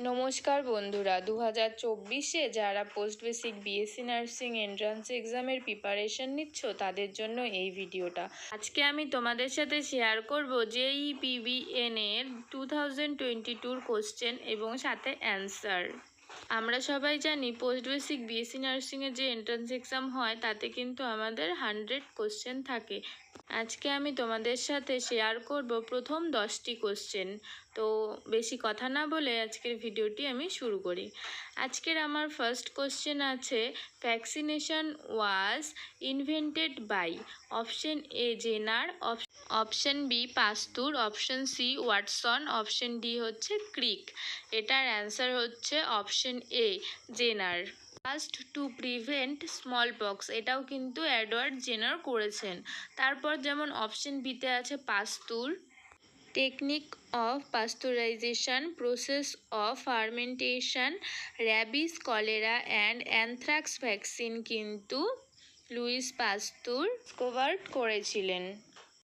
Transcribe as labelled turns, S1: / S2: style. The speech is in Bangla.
S1: নমস্কার বন্ধুরা, 2024-এ যারা post basic BSc nursing entrance এক্সামের প্রিপারেশন নিচ্ছ তাদের জন্য এই ভিডিওটা। আজকে আমি তোমাদের সাথে শেয়ার করব জেইই পিবিএন এর 2022-র কোশ্চেন এবং সাথে অ্যান্সার। আমরা সবাই জানি পোস্ট বেসিক বিএসসি নার্সিংয়ের যে এন্ট্রান্স এক্সাম হয় তাতে কিন্তু আমাদের 100 কোশ্চেন থাকে। আজকে আমি তোমাদের সাথে শেয়ার করব প্রথম 10টি কোশ্চেন। তো বেশি কথা না বলে আজকের ভিডিওটি আমি শুরু করি। আজকের আমার ফার্স্ট কোশ্চেন আছে, vaccination was invented by option A Jenner, option B Pasteur, option C Watson, option D হচ্ছে ক্রিক। এটার অ্যান্সার হচ্ছে option A Jenner. First to prevent smallpox, এটাও কিন্তু এডওয়ার্ড জেনার করেছেন। তারপর যেমন অপশন বিতে আছে পাস্তুর, technique of pasteurisation, process of fermentation, rabies, cholera and anthrax vaccine কিন্তু লুইস পাস্তুর ডিসকভার করেছিলেন।